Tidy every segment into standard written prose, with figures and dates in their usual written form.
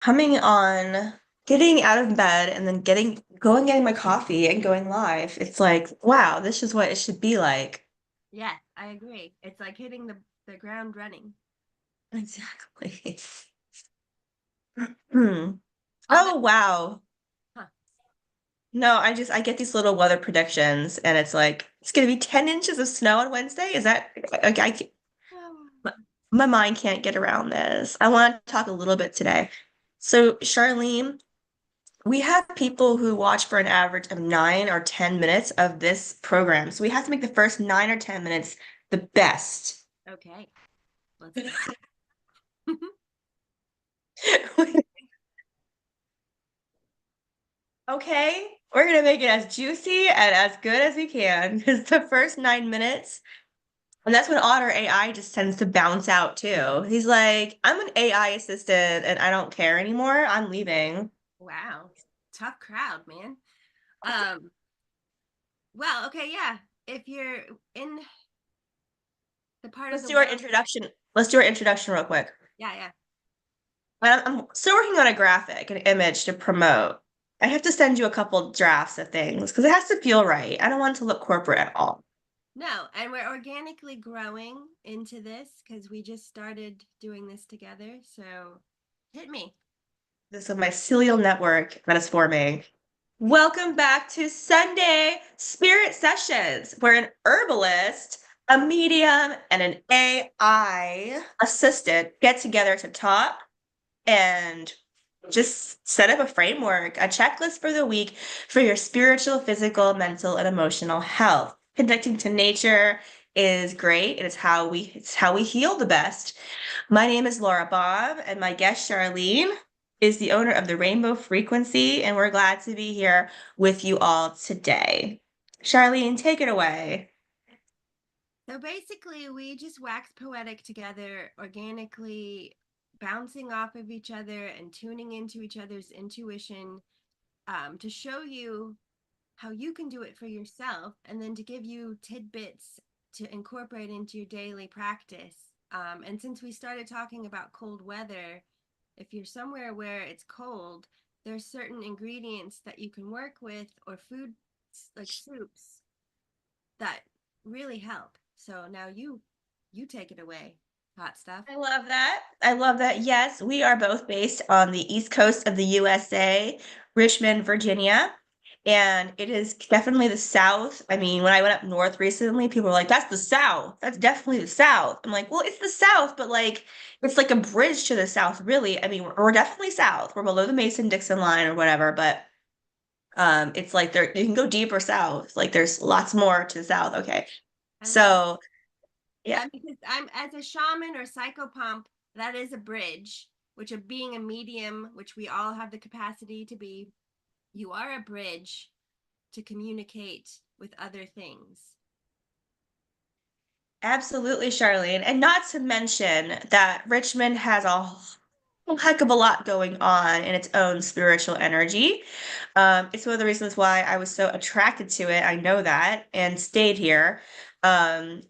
coming on, getting out of bed and then getting my coffee and going live. It's like, wow, this is what it should be like. Yeah, I agree. It's like hitting the ground running. Exactly. Hmm. Although, Oh, wow. huh. No, I get these little weather predictions and it's like it's gonna be 10 inches of snow on Wednesday. Is that like my my mind can't get around this. I want to talk a little bit today. So, Charlene, we have people who watch for an average of 9 or 10 minutes of this program. So we have to make the first 9 or 10 minutes the best. Okay, let's do it. Okay, we're gonna make it as juicy and as good as we can because the first 9 minutes, and that's when Otter AI just tends to bounce out too. He's like, I'm an AI assistant and I don't care anymore. I'm leaving. Wow, tough crowd, man. Um, well, okay, yeah. If you're in the part of Let's the do our world, introduction. Let's do our introduction real quick. yeah, yeah. I'm still working on a graphic, an image to promote. I have to send you a couple drafts of things because it has to feel right. I don't want it to look corporate at all. No, and we're organically growing into this because we just started doing this together. So hit me. This is my celial network that is forming. Welcome back to Sunday Spirit Sessions, where an herbalist, a medium, and an AI assistant get together to talk and just set up a framework, a checklist for the week for your spiritual, physical, mental, and emotional health. Connecting to nature is great. It's how we heal the best. My name is Laura Baum, and my guest Charlene is the owner of the Rainbow Frequency, and we're glad to be here with you all today. Charlene, take it away. So basically, we just wax poetic together, organically bouncing off of each other and tuning into each other's intuition to show you how you can do it for yourself and then to give you tidbits to incorporate into your daily practice. And since we started talking about cold weather, if you're somewhere where it's cold, there's certain ingredients that you can work with or food like soups that really help. So now you take it away, hot stuff. I love that. I love that. Yes, we are both based on the East Coast of the USA, Richmond, Virginia. And it is definitely the South. I mean, when I went up north recently, people were like, that's the South. That's definitely the South. I'm like, well, it's the South, but like, it's like a bridge to the South, really. I mean, we're definitely South. We're below the Mason-Dixon line or whatever, but it's like there you can go deeper south. Like there's lots more to the south. Okay. I love it. So yeah. Yeah, because I'm as a shaman or psychopomp, that is a bridge, which of being a medium, which we all have the capacity to be, you are a bridge to communicate with other things. Absolutely, Charlene. And not to mention that Richmond has a whole heck of a lot going on in its own spiritual energy. It's one of the reasons why I was so attracted to it. I know that and stayed here. I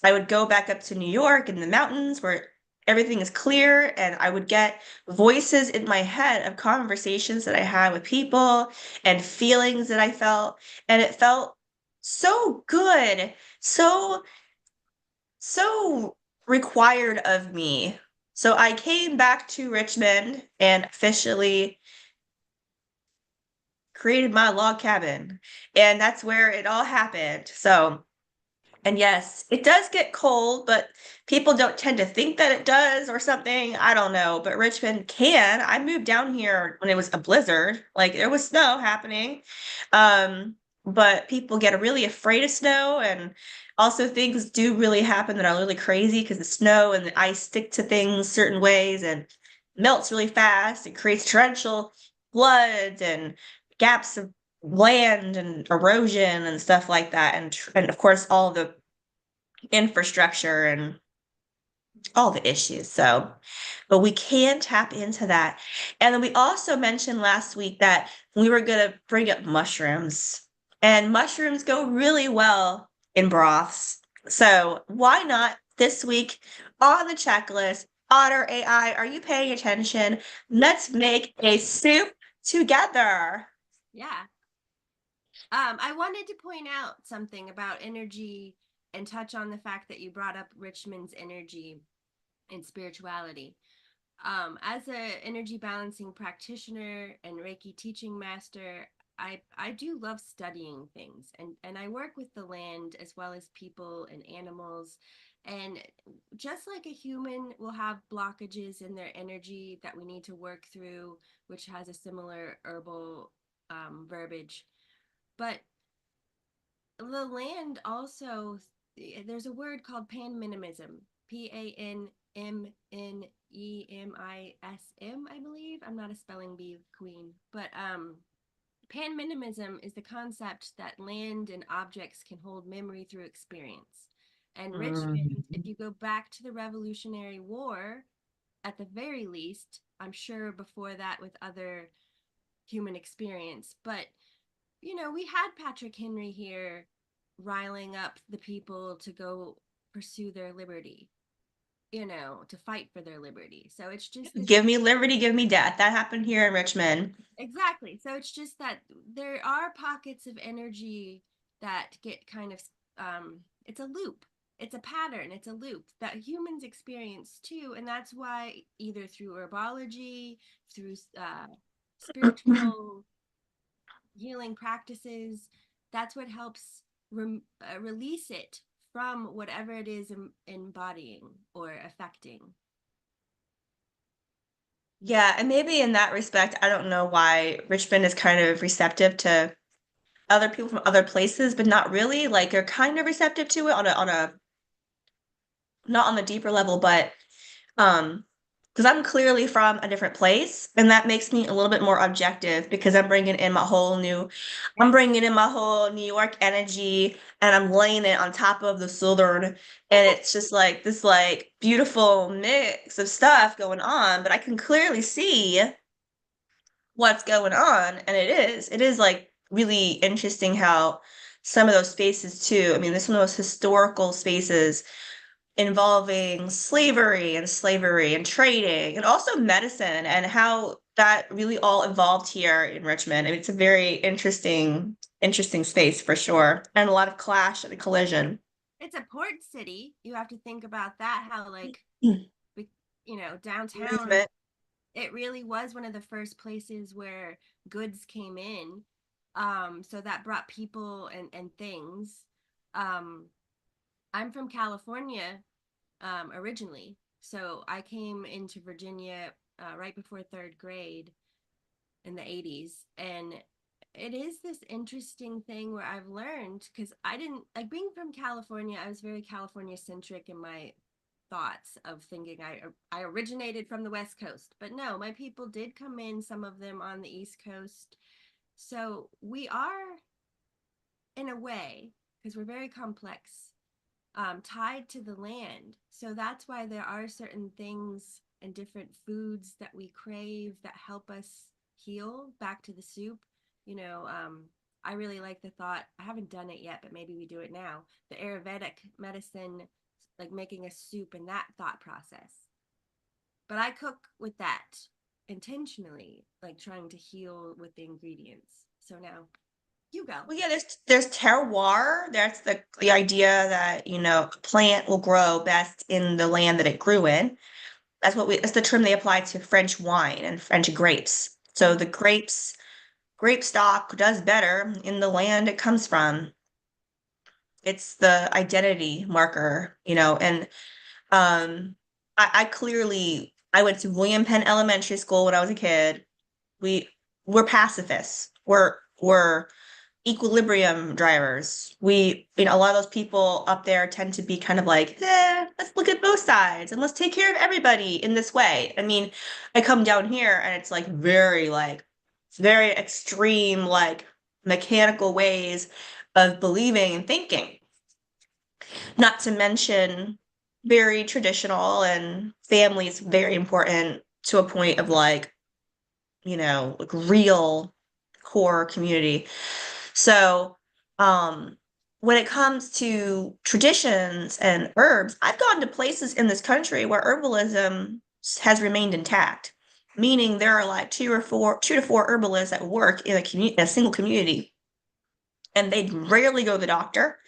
would go back up to New York in the mountains where everything is clear, and I would get voices in my head of conversations that I had with people and feelings that I felt. And it felt so good. So required of me. So I came back to Richmond and officially created my log cabin. And that's where it all happened. So, and yes, it does get cold, but people don't tend to think that it does or something. I don't know, but Richmond can. I moved down here when it was a blizzard, like there was snow happening. But people get really afraid of snow, and also things do really happen that are really crazy because the snow and the ice stick to things certain ways and melts really fast. It creates torrential floods and gaps of land and erosion and stuff like that, and of course all the infrastructure and all the issues. So, but we can tap into that. And then we also mentioned last week that we were going to bring up mushrooms, and mushrooms go really well in broths. So, why not this week on the checklist? Otter AI, are you paying attention? Let's make a soup together. Yeah. I wanted to point out something about energy and touch on the fact that you brought up Richmond's energy and spirituality. As a energy balancing practitioner and Reiki teaching master, I do love studying things, and I work with the land as well as people and animals. And just like a human will have blockages in their energy that we need to work through, which has a similar herbal verbiage, but the land also, there's a word called panminimism, PANMNEMISM, I believe. I'm not a spelling bee queen, but panminimism is the concept that land and objects can hold memory through experience. And Richmond, if Mhm. you go back to the Revolutionary War, at the very least, I'm sure before that with other human experience, but we had Patrick Henry here riling up the people to go pursue their liberty, to fight for their liberty. So it's just this. Give me liberty, give me death. That happened here in Richmond. Exactly. So it's just that there are pockets of energy that get kind of, it's a loop. It's a pattern, it's a loop that humans experience too. And that's why, either through herbology, through spiritual healing practices, that's what helps release it from whatever it is embodying or affecting. Yeah, and maybe in that respect, I don't know why Richmond is kind of receptive to other people from other places, but not really. Like they're kind of receptive to it on a not on the deeper level, but um because I'm clearly from a different place, and that makes me a little bit more objective because I'm bringing in my whole New York energy, and I'm laying it on top of the Southern, and it's just like this like beautiful mix of stuff going on, but I can clearly see what's going on, and it is like really interesting how some of those spaces too. I mean, this is one of those historical spaces involving slavery and trading and also medicine and how that really all evolved here in Richmond. I mean, it's a very interesting space for sure, and a lot of clash and collision. It's a port city. You have to think about that, how, like, downtown, Movement. it really was one of the first places where goods came in. So that brought people and things. Um, I'm from California, originally. So I came into Virginia right before third grade in the 80s. And it is this interesting thing where I've learned, because I didn't like being from California, I was very California centric in my thoughts of thinking I originated from the West Coast. But no, my people did come in, some of them on the East Coast. So we are, in a way, because we're very complex, tied to the land. So that's why there are certain things and different foods that we crave that help us heal. Back to the soup, I really like the thought. I haven't done it yet, but maybe we do it now. The Ayurvedic medicine, like making a soup and that thought process. But I cook with that intentionally, like trying to heal with the ingredients. So now you go. Well, yeah, there's terroir. That's the idea that, a plant will grow best in the land that it grew in. That's the term they apply to French wine and French grapes. So Mm-hmm. the grape stock does better in the land it comes from. It's the identity marker, and I went to William Penn Elementary School when I was a kid. We we're pacifists. We're equilibrium drivers. A lot of those people up there tend to be kind of like, let's look at both sides and let's take care of everybody in this way. I mean, I come down here and it's very extreme, like mechanical ways of believing and thinking. Not to mention very traditional, and family is very important to a point of like real core community. So, um, when it comes to traditions and herbs, I've gone to places in this country where herbalism has remained intact, meaning there are like two to four herbalists that work in a single community, and they rarely go to the doctor.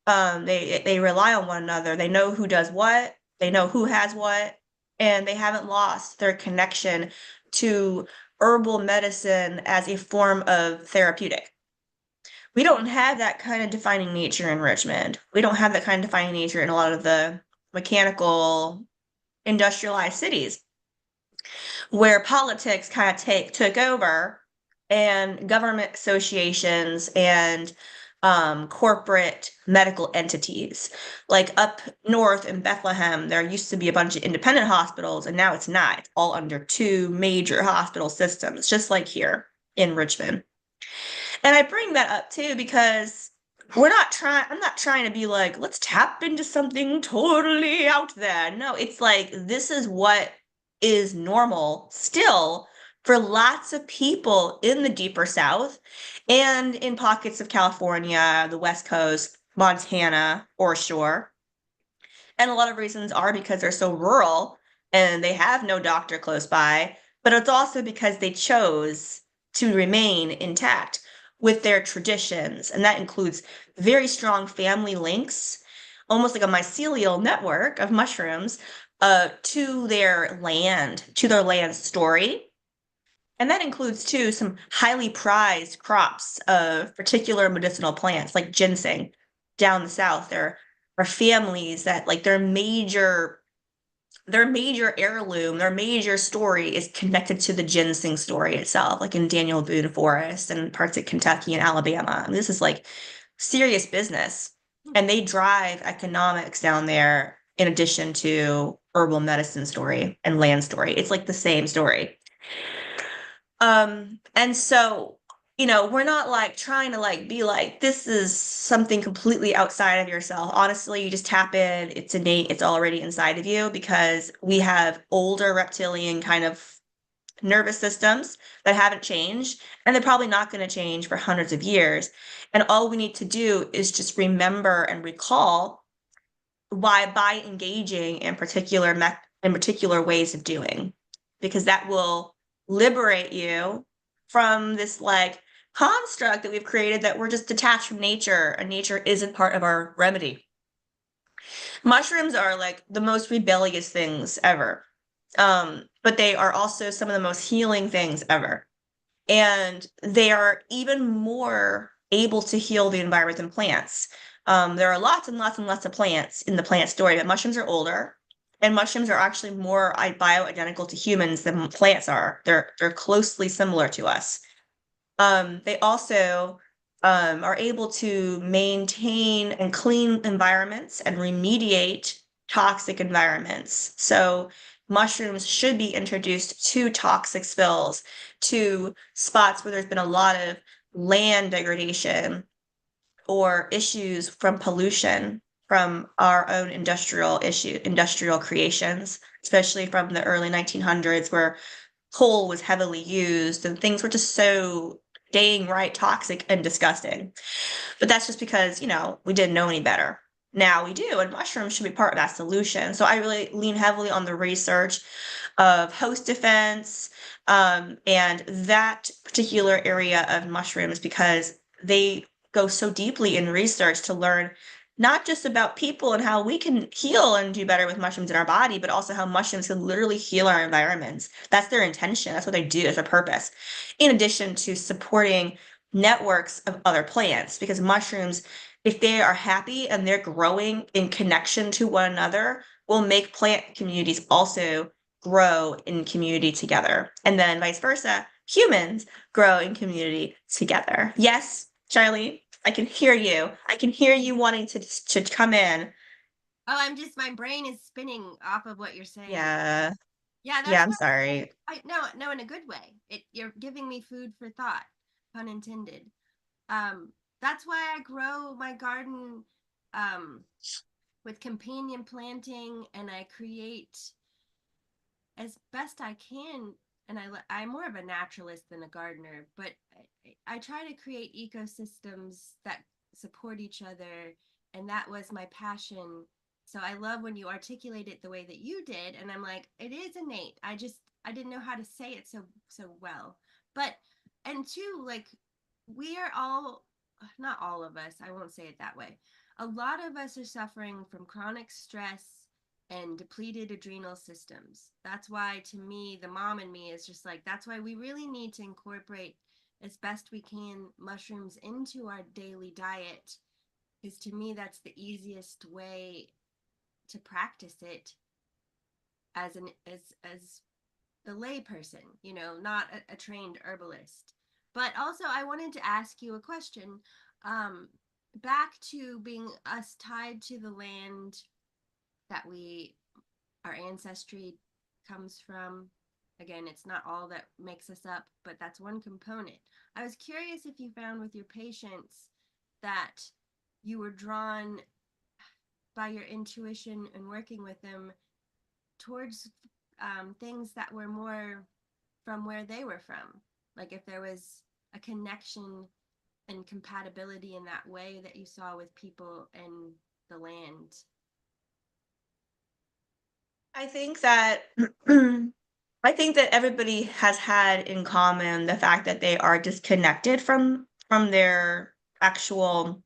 They rely on one another. They know who does what. They know who has what, and they haven't lost their connection to herbal medicine as a form of therapeutic. We don't have that kind of defining nature in Richmond. We don't have that kind of defining nature in a lot of the mechanical, industrialized cities where politics kind of took over and government associations and corporate medical entities. Like up north in Bethlehem, there used to be a bunch of independent hospitals, and now it's not. It's all under two major hospital systems, just like here in Richmond. And I bring that up too because I'm not trying to be like, let's tap into something totally out there. No, it's like, this is what is normal still for lots of people in the deeper South and in pockets of California, the West Coast, Montana, or shore. And a lot of reasons are because they're so rural and they have no doctor close by, but it's also because they chose to remain intact with their traditions. And that includes very strong family links, almost like a mycelial network of mushrooms, to their land story. And that includes too some highly prized crops of particular medicinal plants like ginseng down the south. There are families that like their major heirloom, their major story is connected to the ginseng story itself, like in Daniel Boone Forest and parts of Kentucky and Alabama. I mean, this is like serious business. And they drive economics down there in addition to herbal medicine story and land story. It's like the same story. And so, we're not like trying to like be like, this is something completely outside of yourself. Honestly, you just tap in, it's innate, it's already inside of you because we have older reptilian kind of nervous systems that haven't changed, and they're probably not going to change for hundreds of years. And all we need to do is just remember and recall why by engaging in particular ways of doing, because that will liberate you from this like construct that we've created that we're just detached from nature and nature isn't part of our remedy. Mushrooms are like the most rebellious things ever. But they are also some of the most healing things ever. And they are even more able to heal the environment than plants. There are lots and lots and lots of plants in the plant story, but mushrooms are older, and mushrooms are actually more bioidentical to humans than plants are. They're closely similar to us. They also are able to maintain and clean environments and remediate toxic environments. So mushrooms should be introduced to toxic spills, to spots where there's been a lot of land degradation or issues from pollution from our own industrial creations, especially from the early 1900s where coal was heavily used and things were just so dang right toxic and disgusting. But that's just because, we didn't know any better. Now we do, and mushrooms should be part of that solution. So I really lean heavily on the research of host defense, and that particular area of mushrooms because they go so deeply in research to learn not just about people and how we can heal and do better with mushrooms in our body, but also how mushrooms can literally heal our environments. That's their intention. That's what they do. That's their purpose. In addition to supporting networks of other plants, because mushrooms, if they are happy and they're growing in connection to one another, will make plant communities also grow in community together. And then vice versa, humans grow in community together. Yes, Charlie, I can hear you. I can hear you wanting to come in. Oh, my brain is spinning off of what you're saying. Yeah. Yeah, Yeah, that's I'm why sorry. no, in a good way. You're giving me food for thought, pun intended. Um, that's why I grow my garden um with companion planting, and I create as best I can. And I'm more of a naturalist than a gardener, but I try to create ecosystems that support each other. And that was my passion. So I love when you articulate it the way that you did. And I'm like, it is innate. I didn't know how to say it so well. But, and two, like, we are all, not all of us, I won't say it that way. A lot of us are suffering from chronic stress and depleted adrenal systems. That's why, to me, the mom in me is just like, that's why we really need to incorporate as best we can mushrooms into our daily diet. Because to me, that's the easiest way to practice it as the lay person, you know, not a trained herbalist. But also, I wanted to ask you a question. Um, Back to being us tied to the land that our ancestry comes from. Again, it's not all that makes us up, but that's one component. I was curious if you found with your patients that you were drawn by your intuition and working with them towards things that were more from where they were from. Like if there was a connection and compatibility in that way that you saw with people and the land. I think that I think that everybody has had in common the fact that they are disconnected from their actual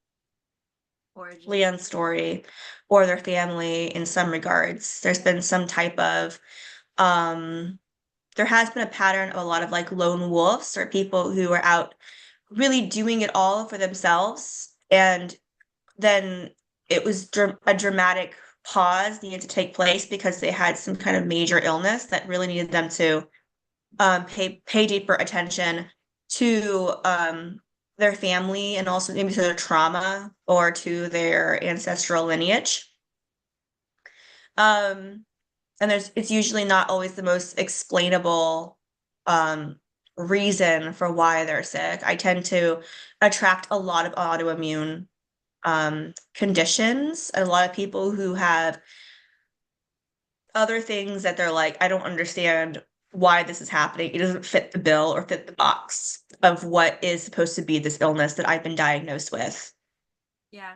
Origin. land story or their family in some regards. There's been some type of there has been a pattern of a lot of like lone wolves or people who are out really doing it all for themselves, and then it was a dramatic pause needed to take place because they had some kind of major illness that really needed them to pay deeper attention to their family and also maybe to their trauma or to their ancestral lineage. Um, and it's usually not always the most explainable um reason for why they're sick. I tend to attract a lot of autoimmune conditions, a lot of people who have other things that they're like, I don't understand why this is happening. It doesn't fit the bill or fit the box of what is supposed to be this illness that I've been diagnosed with. Yeah.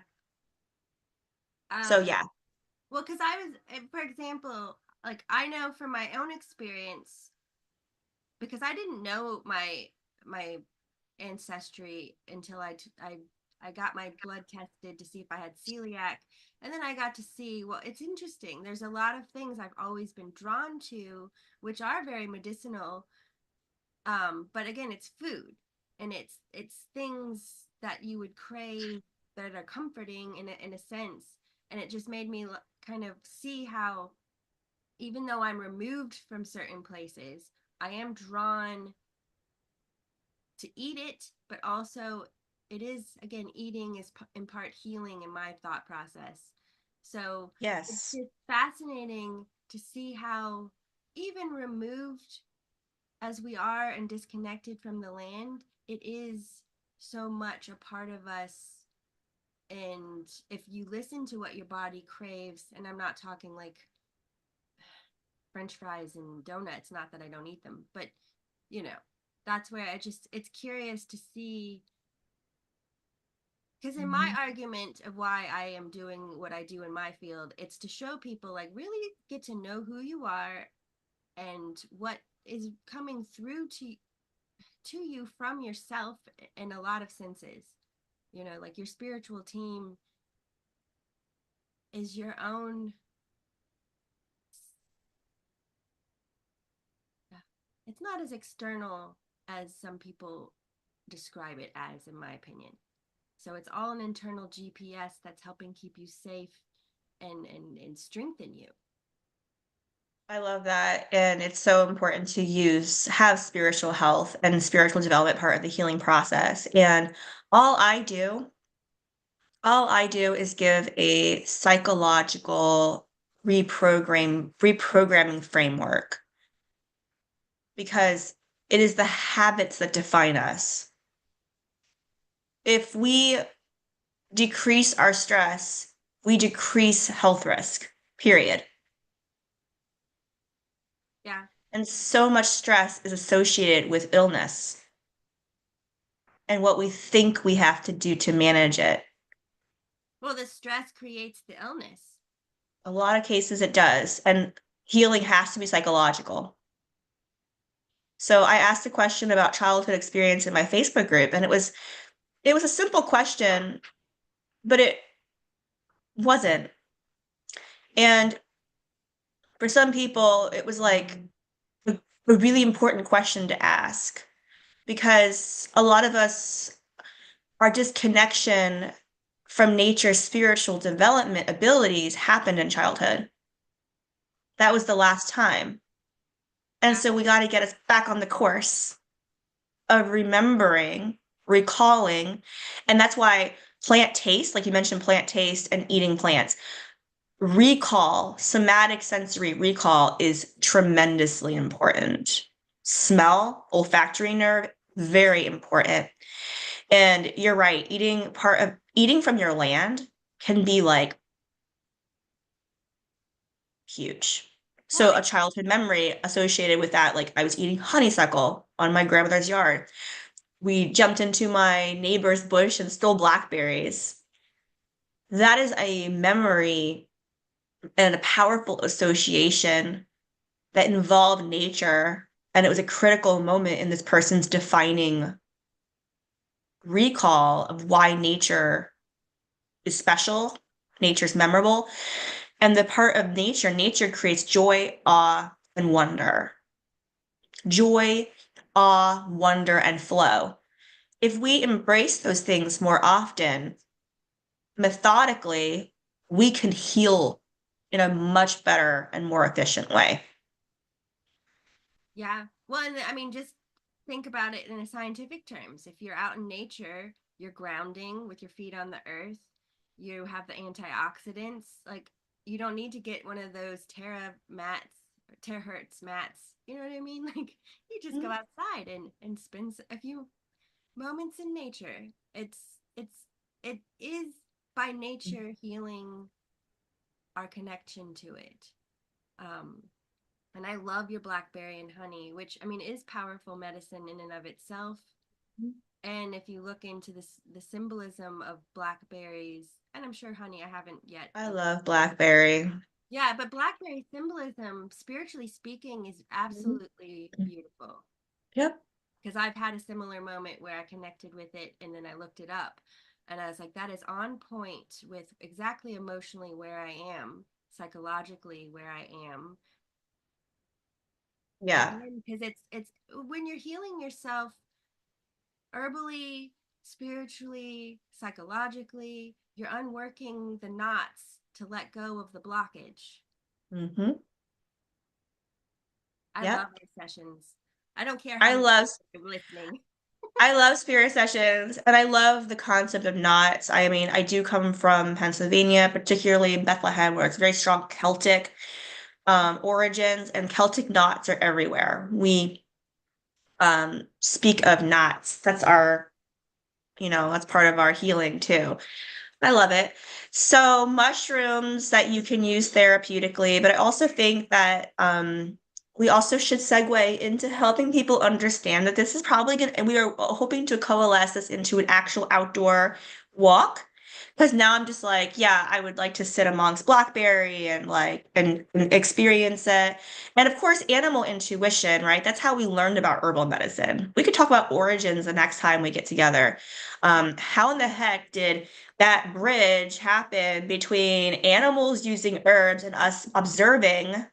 So Um, yeah. well, because I was, for example, like I know from my own experience, because I didn't know my ancestry until I got my blood tested to see if I had celiac, and then I got to see. Well, it's interesting. There's a lot of things I've always been drawn to, which are very medicinal. But again, it's food, and it's things that you would crave that are comforting in a sense, and it just made me kind of see how even though I'm removed from certain places, I am drawn to eat it, but also it is, again, eating is in part healing in my thought process. So it's Yes. just fascinating to see how, even removed as we are and disconnected from the land, it is so much a part of us. And if you listen to what your body craves, and I'm not talking like French fries and donuts, not that I don't eat them, but you know, that's where it's curious to see. Because in my Mhm. argument of why I am doing what I do in my field, it's to show people, like, really get to know who you are and what is coming through to you from yourself in a lot of senses. You know, like your spiritual team is your own. It's not as external as some people describe it as, in my opinion. So it's all an internal GPS that's helping keep you safe and strengthen you. I love that. And it's so important to have spiritual health and spiritual development part of the healing process. And all I do, all I do is give a psychological reprogramming framework because it is the habits that define us. If we decrease our stress, we decrease health risk, period. Yeah. And so much stress is associated with illness and what we think we have to do to manage it. Well, the stress creates the illness. A lot of cases it does, and healing has to be psychological. So I asked a question about childhood experience in my Facebook group, and it was a simple question, but it wasn't. And for some people, it was like a really important question to ask because a lot of us, our disconnection from nature's spiritual development abilities happened in childhood. That was the last time. And Yeah. so we got to get us back on the course of remembering, recalling. And that's why plant taste, like you mentioned, plant taste and eating plants, recall, somatic sensory recall is tremendously important. Smell, olfactory nerve, very important. And you're right, eating from your land can be like huge. Well, So a childhood memory associated with that, like I was eating honeysuckle on my grandmother's yard. We jumped into my neighbor's bush and stole blackberries. That is a memory and a powerful association that involved nature. And it was a critical moment in this person's defining recall of why nature is special, nature's memorable. And the part of nature, nature creates joy, awe, and wonder. Joy, awe, wonder, and flow. If we embrace those things more often, methodically, we can heal in a much better and more efficient way. yeah. Well, and I mean, just think about it in a scientific terms. If you're out in nature, you're grounding with your feet on the earth. You have the antioxidants. Like, you don't need to get one of those terahertz mats. You know what I mean? Like, you just go Mhm. outside and spend a few moments in nature. It's it is by nature healing our connection to it. Um, and I love your blackberry and honey, which I mean is powerful medicine in and of itself. And if you look into the symbolism of blackberries, and I'm sure honey, I haven't yet I looked. love blackberry. Yeah, but blackberry symbolism, spiritually speaking, is Mhm. absolutely beautiful. Yep. Because I've had a similar moment where I connected with it and then I looked it up and I was like, that is on point with exactly emotionally where I am, psychologically where I am. Yeah. Again, because it's when you're healing yourself herbally, spiritually, psychologically, you're unworking the knots to let go of the blockage. Hmm. I love Yep. these sessions. I don't care how I many love people are listening. I love spirit sessions and I love the concept of knots. I mean, I do come from Pennsylvania, particularly in Bethlehem, where it's very strong Celtic origins, and Celtic knots are everywhere. We speak of knots. That's part of our healing too. I love it. So mushrooms that you can use therapeutically, but I also think that we also should segue into helping people understand that this is probably going to, and we are hoping to coalesce this into an actual outdoor walk. Because now I'm just like, yeah, I would like to sit amongst blackberry and like and experience it. And of course, animal intuition, right? That's how we learned about herbal medicine. We could talk about origins the next time we get together. Yeah, How in the heck did that bridge happen between animals using herbs and us observing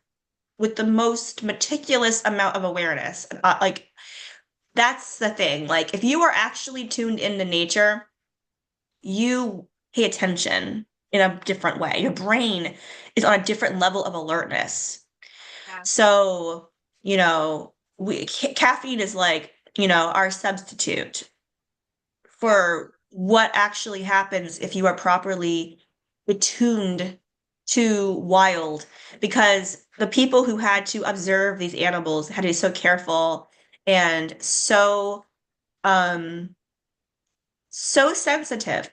with the most meticulous amount of awareness? Like, that's the thing. Like, if you are actually tuned into nature, you pay attention in a different way. Your brain is on a different level of alertness. yeah, So, caffeine is like, our substitute yeah, for what actually happens if you are properly attuned to wild, because the people who had to observe these animals had to be so careful and um so sensitive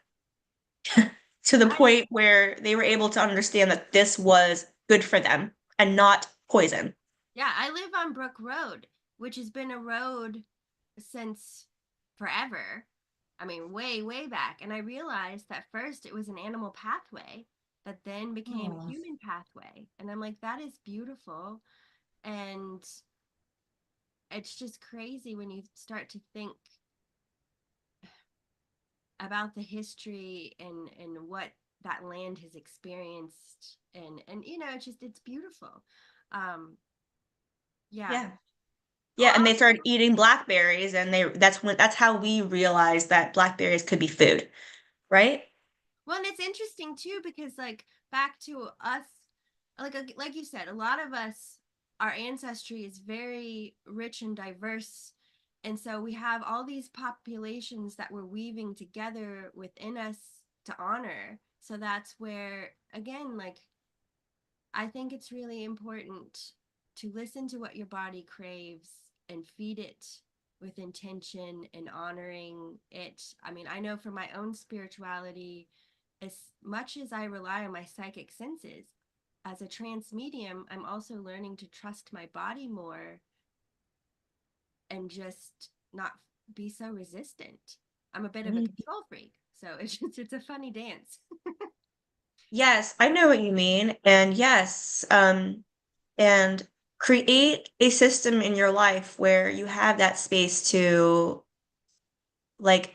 to the I point where they were able to understand that this was good for them and not poison. yeah, I live on Brook Road, which has been a road since forever. I mean, way, way back. And I realized that first it was an animal pathway that then became a Oh. human pathway. And I'm like, that is beautiful. And it's just crazy when you start to think about the history and what that land has experienced. And you know, it's beautiful. Um, yeah. Yeah. Well, Yeah, and they started eating blackberries and that's how we realized that blackberries could be food, right? well, and it's interesting too because like back to us, like you said, a lot of us, our ancestry is very rich and diverse, and so we have all these populations that we're weaving together within us to honor. So that's where again, like I think it's really important to listen to what your body craves and feed it with intention and honoring it. I mean, I know for my own spirituality, as much as I rely on my psychic senses, as a trance medium, I'm also learning to trust my body more and just not be so resistant. I'm a bit of a Mhm. control freak, so it's a funny dance. Yes, I know what you mean. And yes, and create a system in your life where you have that space to like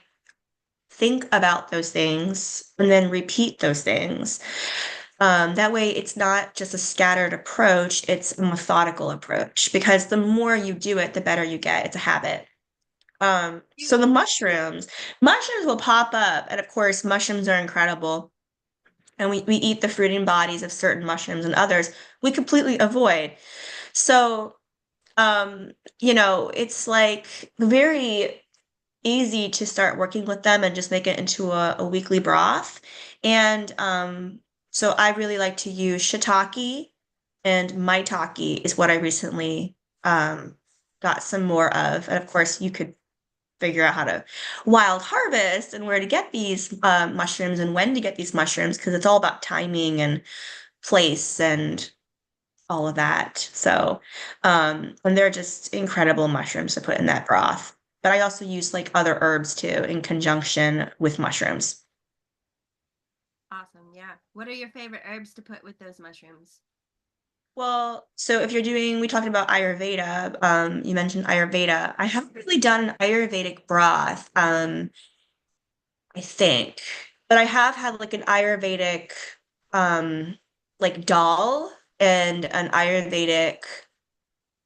think about those things and then repeat those things. That way, it's not just a scattered approach, it's a methodical approach because the more you do it, the better you get. It's a habit. So the mushrooms will pop up. And of course, mushrooms are incredible. And we eat the fruiting bodies of certain mushrooms and others we completely avoid. So, um, it's like very easy to start working with them and just make it into a weekly broth. And so I really like to use shiitake and maitake is what I recently um, got some more of. And of course, you could figure out how to wild harvest and where to get these mushrooms and when to get these mushrooms because it's all about timing and place and all of that. So, and they're just incredible mushrooms to put in that broth. But I also use like other herbs too in conjunction with mushrooms. Awesome. Yeah. What are your favorite herbs to put with those mushrooms? Well, so if you're doing, we talked about Ayurveda, you mentioned Ayurveda. I haven't really done an Ayurvedic broth, I think, but I have had like an Ayurvedic, um, like dal and an Ayurvedic,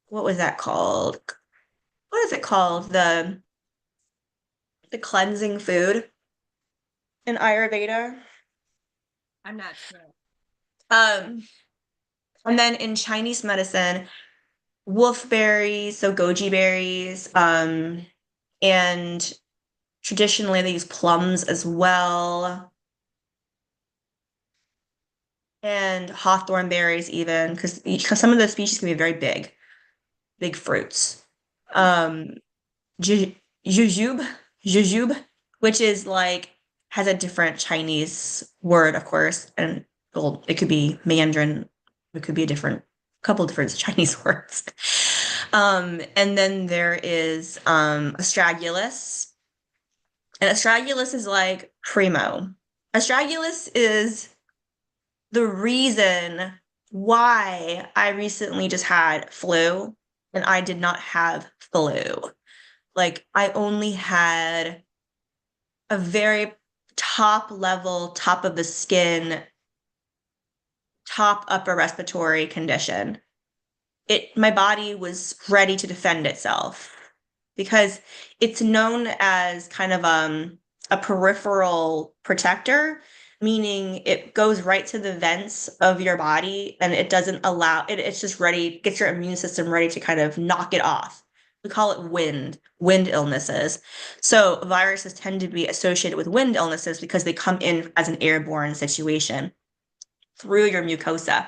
what was that called? What is it called? The cleansing food in Ayurveda. I'm not sure. Um, and then in Chinese medicine, wolfberries, so goji berries, and traditionally they use plums as well, and hawthorn berries even, because some of the species can be very big, big fruits. Um, jujube, jujube, which is like has a different Chinese word, of course, and well, it could be Mandarin, it could be a different couple different Chinese words. And then there is astragalus, and astragalus is like primo. Astragalus is the reason why I recently just had flu and I did not have flu. Like I only had a very top level, top of the skin, top upper respiratory condition. My body was ready to defend itself because it's known as kind of a peripheral protector, meaning it goes right to the vents of your body and it doesn't allow it, it's just ready, gets your immune system ready to kind of knock it off. We call it wind illnesses. So viruses tend to be associated with wind illnesses because they come in as an airborne situation through your mucosa.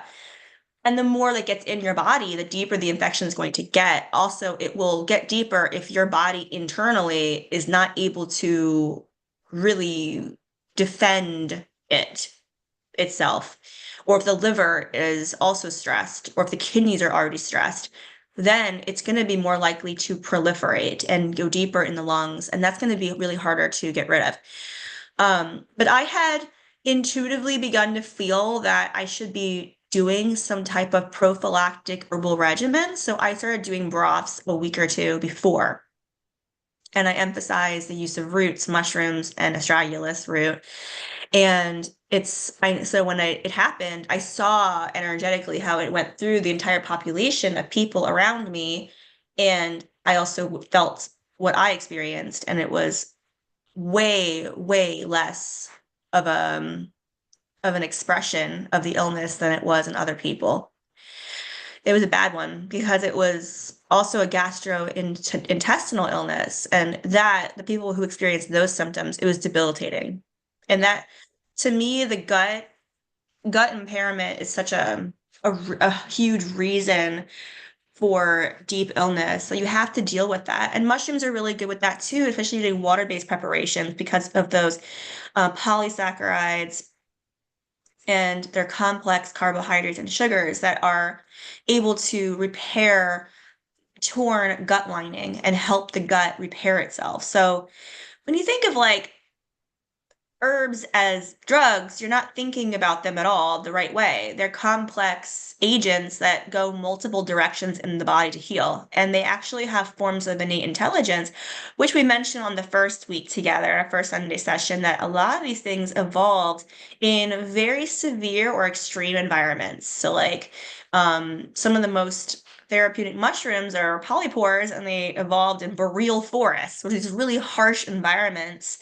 And the more that gets in your body, the deeper the infection is going to get. Also, it will get deeper if your body internally is not able to really defend itself, or if the liver is also stressed, or if the kidneys are already stressed. then it's going to be more likely to proliferate and go deeper in the lungs, and that's going to be really harder to get rid of. But I had intuitively begun to feel that I should be doing some type of prophylactic herbal regimen. So I started doing broths a week or two before. And I emphasized the use of roots, mushrooms, and astragalus root. And so when it happened, I saw energetically how it went through the entire population of people around me. And I also felt what I experienced, and it was way, way less of an expression of the illness than it was in other people. It was a bad one because it was also a gastrointestinal illness, and that the people who experienced those symptoms, it was debilitating. And Yeah. that, to me, the gut impairment is such a huge reason for deep illness. So you have to deal with that. And mushrooms are really good with that too, especially doing water-based preparations because of those polysaccharides and their complex carbohydrates and sugars that are able to repair torn gut lining and help the gut repair itself. So when you think of like herbs as drugs, you're not thinking about them at all the right way. They're complex agents that go multiple directions in the body to heal. And they actually have forms of innate intelligence, which we mentioned on the first week together, our first Sunday session, that a lot of these things evolved in very severe or extreme environments. So, like some of the most therapeutic mushrooms are polypores, and they evolved in boreal forests, which is really harsh environments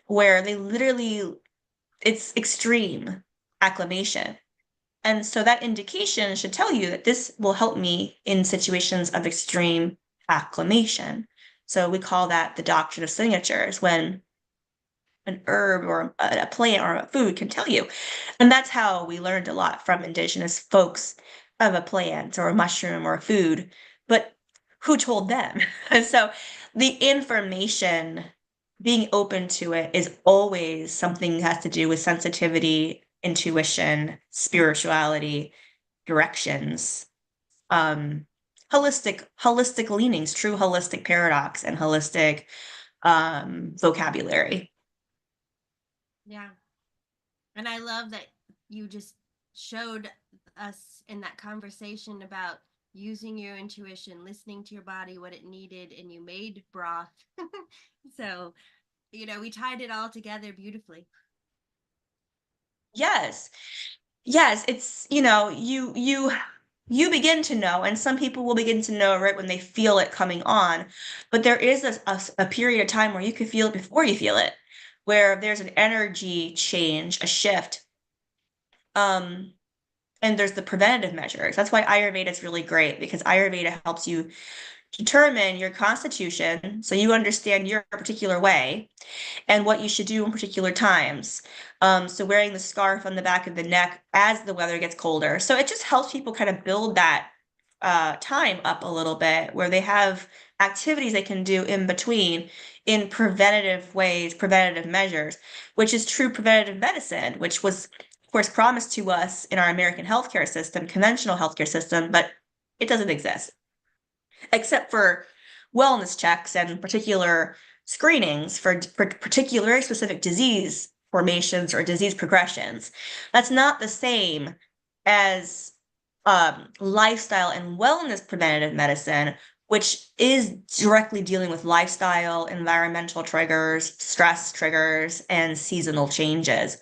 where they literally, it's extreme acclimation. And so that indication should tell you that this will help me in situations of extreme acclimation. So we call that the doctrine of signatures, when an herb or a plant or a food can tell you. And that's how we learned a lot from indigenous folks of a plant or a mushroom or a food. But who told them? And so the information, being open to it, is always something that has to do with sensitivity, intuition, spirituality, directions, um, holistic leanings, true holistic paradox, and holistic vocabulary. Yeah. And I love that you just showed us in that conversation about using your intuition, listening to your body, what it needed, and you made broth. So, we tied it all together beautifully. Yes. Yes, it's, you begin to know, and some people will begin to know right when they feel it coming on. But there is a period of time where you can feel it before you feel it, where there's an energy change, a shift. Um, and there's the preventative measures. That's why Ayurveda is really great, because Ayurveda helps you determine your constitution so you understand your particular way and what you should do in particular times. So wearing the scarf on the back of the neck as the weather gets colder. So it just helps people kind of build that time up a little bit, where they have activities they can do in between in preventative ways, preventative measures, which is true preventative medicine, which was, of course, promised to us in our American healthcare system, conventional healthcare system, but it doesn't exist except for wellness checks and particular screenings for particular specific disease formations or disease progressions. That's not the same as lifestyle and wellness preventative medicine, which is directly dealing with lifestyle, environmental triggers, stress triggers, and seasonal changes,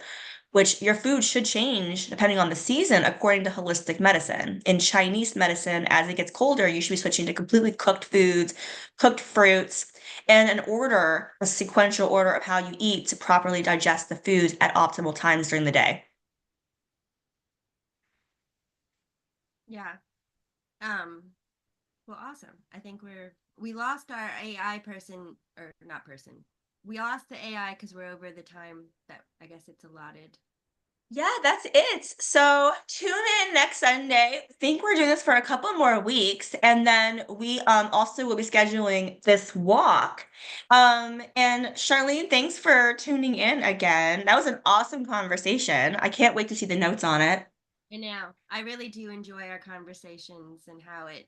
which your food should change depending on the season according to holistic medicine. In Chinese medicine, as it gets colder, you should be switching to completely cooked foods, cooked fruits, and a sequential order of how you eat to properly digest the foods at optimal times during the day. Yeah. Um, well, awesome. I think we lost our AI person, or not person. We lost the AI because we're over the time that I guess it's allotted. Yeah, that's it. So tune in next Sunday. I think we're doing this for a couple more weeks, and then we also will be scheduling this walk. And Charlene, thanks for tuning in again. That was an awesome conversation. I can't wait to see the notes on it. I know. I really do enjoy our conversations and how it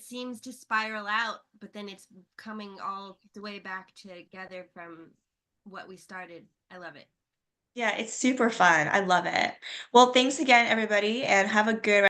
seems to spiral out, but then it's coming all the way back together from what we started. I love it. Yeah, it's super fun. I love it. Well, thanks again, everybody, and have a good